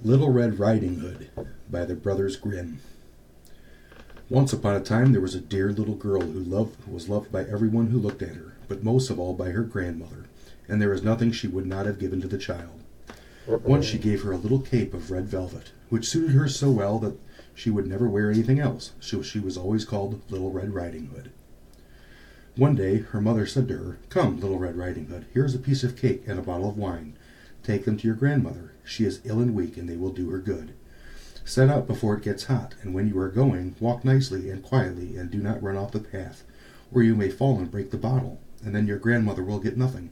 Little Red Riding Hood by the Brothers Grimm. Once upon a time there was a dear little girl who was loved by everyone who looked at her, but most of all by her grandmother, and there was nothing she would not have given to the child. Once she gave her a little cape of red velvet, which suited her so well that she would never wear anything else, so she was always called Little Red Riding Hood. One day her mother said to her, "Come, Little Red Riding Hood, here is a piece of cake and a bottle of wine. Take them to your grandmother. She is ill and weak, and they will do her good. Set out before it gets hot, and when you are going, walk nicely and quietly, and do not run off the path, or you may fall and break the bottle, and then your grandmother will get nothing.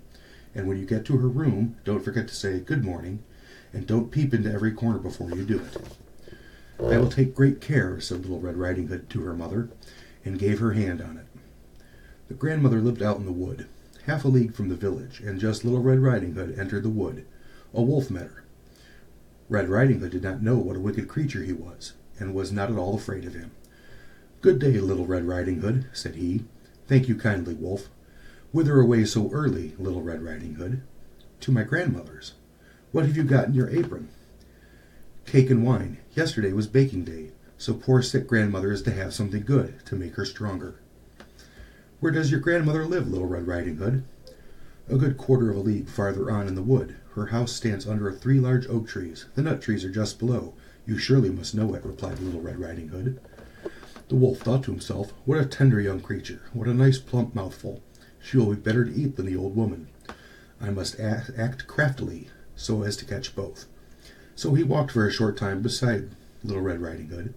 And when you get to her room, don't forget to say 'Good morning,' and don't peep into every corner before you do it." "I will take great care," said Little Red Riding Hood to her mother, and gave her hand on it. The grandmother lived out in the wood, half a league from the village, and just Little Red Riding Hood entered the wood. A wolf met her. Red Riding Hood did not know what a wicked creature he was, and was not at all afraid of him. "Good day, Little Red Riding Hood," said he. "Thank you kindly, wolf. Whither away so early, Little Red Riding Hood?" "To my grandmother's." "What have you got in your apron?" "Cake and wine. Yesterday was baking day, so poor sick grandmother is to have something good, to make her stronger." "Where does your grandmother live, Little Red Riding Hood?" "A good quarter of a league farther on in the wood. Her house stands under 3 large oak trees. The nut trees are just below. You surely must know it," replied Little Red Riding Hood. The wolf thought to himself, "What a tender young creature! What a nice plump mouthful! She will be better to eat than the old woman. I must act craftily, so as to catch both." So he walked for a short time beside Little Red Riding Hood,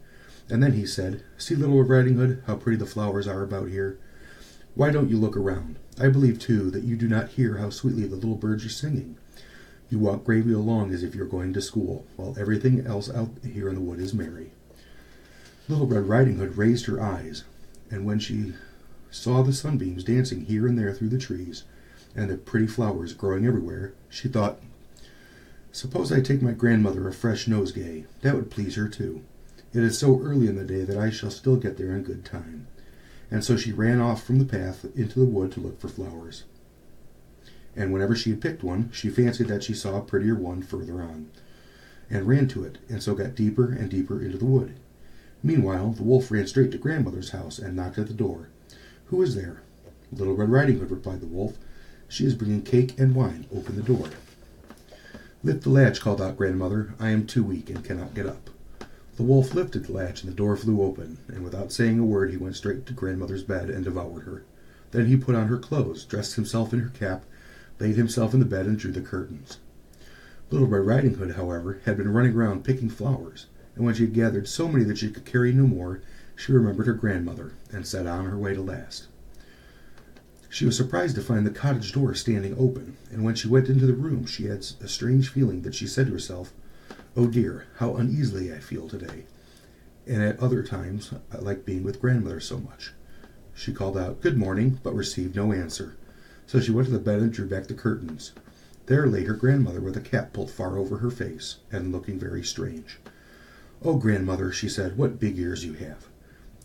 and then he said, "See, Little Red Riding Hood, how pretty the flowers are about here. Why don't you look around? I believe, too, that you do not hear how sweetly the little birds are singing. You walk gravely along as if you are going to school, while everything else out here in the wood is merry." Little Red Riding Hood raised her eyes, and when she saw the sunbeams dancing here and there through the trees, and the pretty flowers growing everywhere, she thought, "Suppose I take my grandmother a fresh nosegay. That would please her, too. It is so early in the day that I shall still get there in good time." And so she ran off from the path into the wood to look for flowers. And whenever she had picked one, she fancied that she saw a prettier one further on, and ran to it, and so got deeper and deeper into the wood. Meanwhile, the wolf ran straight to grandmother's house and knocked at the door. "Who is there?" "Little Red Riding Hood," replied the wolf. "She is bringing cake and wine. Open the door." "Lift the latch," called out grandmother. "I am too weak and cannot get up." The wolf lifted the latch, and the door flew open, and without saying a word he went straight to grandmother's bed and devoured her. Then he put on her clothes, dressed himself in her cap, laid himself in the bed, and drew the curtains. Little Red Riding Hood, however, had been running round picking flowers, and when she had gathered so many that she could carry no more, she remembered her grandmother, and set on her way to last. She was surprised to find the cottage door standing open, and when she went into the room she had a strange feeling that she said to herself, "Oh dear, how uneasily I feel today, and at other times I like being with grandmother so much." She called out, "Good morning," but received no answer. So she went to the bed and drew back the curtains. There lay her grandmother with a cap pulled far over her face, and looking very strange. "Oh, grandmother," she said, "what big ears you have!"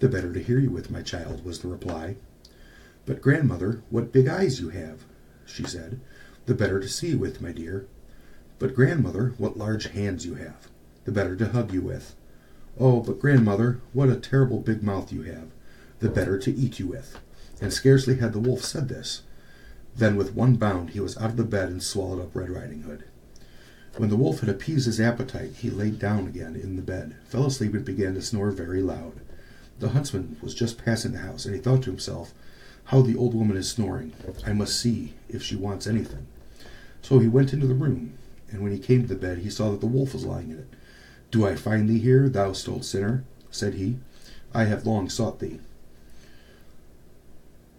"The better to hear you with, my child," was the reply. "But, grandmother, what big eyes you have!" she said. "The better to see you with, my dear." "But, grandmother, what large hands you have!" "The better to hug you with." "Oh, but, grandmother, what a terrible big mouth you have!" "The better to eat you with." And scarcely had the wolf said this, then with one bound he was out of the bed and swallowed up Red Riding Hood. When the wolf had appeased his appetite, he lay down again in the bed, fell asleep, and began to snore very loud. The huntsman was just passing the house, and he thought to himself, "How the old woman is snoring! I must see if she wants anything." So he went into the room, and when he came to the bed he saw that the wolf was lying in it. "Do I find thee here, thou old sinner?" said he. "I have long sought thee."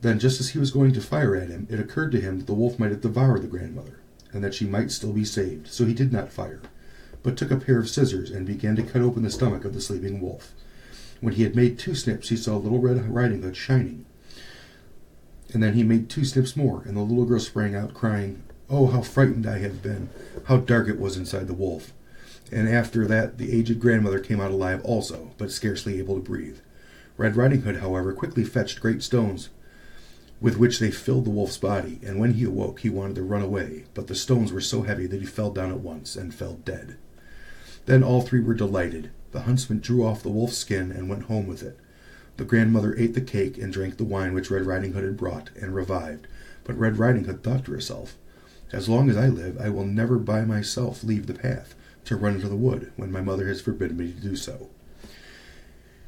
Then, just as he was going to fire at him, it occurred to him that the wolf might have devoured the grandmother, and that she might still be saved, so he did not fire, but took a pair of scissors and began to cut open the stomach of the sleeping wolf. When he had made 2 snips, he saw Little Red Riding Hood shining, and then he made 2 snips more, and the little girl sprang out, crying, "Oh, how frightened I have been! How dark it was inside the wolf!" And after that the aged grandmother came out alive also, but scarcely able to breathe. Red Riding Hood, however, quickly fetched great stones, with which they filled the wolf's body, and when he awoke he wanted to run away, but the stones were so heavy that he fell down at once and fell dead. Then all three were delighted. The huntsman drew off the wolf's skin and went home with it. The grandmother ate the cake and drank the wine which Red Riding Hood had brought, and revived. But Red Riding Hood thought to herself, "As long as I live, I will never by myself leave the path to run into the wood when my mother has forbidden me to do so."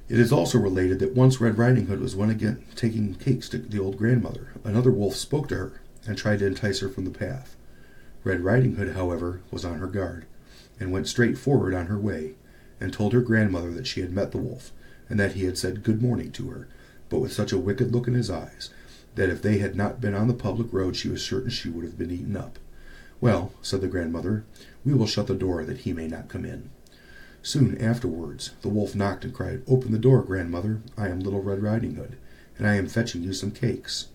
It is also related that once Red Riding Hood was again taking cakes to the old grandmother, another wolf spoke to her and tried to entice her from the path. Red Riding Hood, however, was on her guard, and went straight forward on her way, and told her grandmother that she had met the wolf, and that he had said good morning to her, but with such a wicked look in his eyes, that if they had not been on the public road she was certain she would have been eaten up. "Well," said the grandmother, "we will shut the door that he may not come in." Soon afterwards the wolf knocked and cried, "Open the door, grandmother. I am Little Red Riding Hood, and I am fetching you some cakes."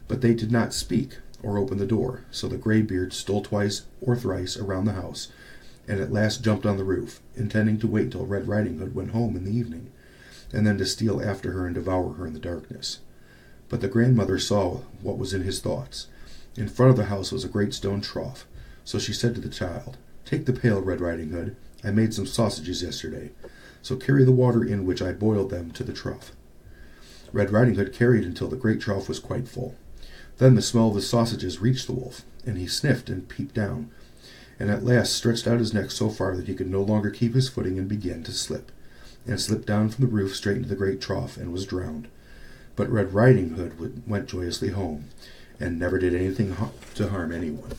But they did not speak or open the door, so the graybeard stole twice or thrice around the house, and at last jumped on the roof, intending to wait till Red Riding Hood went home in the evening, and then to steal after her and devour her in the darkness. But the grandmother saw what was in his thoughts. In front of the house was a great stone trough, so she said to the child, "Take the pail, Red Riding Hood. I made some sausages yesterday, so carry the water in which I boiled them to the trough." Red Riding Hood carried until the great trough was quite full. Then the smell of the sausages reached the wolf, and he sniffed and peeped down, and at last stretched out his neck so far that he could no longer keep his footing and began to slip, and slipped down from the roof straight into the great trough and was drowned. But Red Riding Hood went joyously home, and never did anything to harm anyone.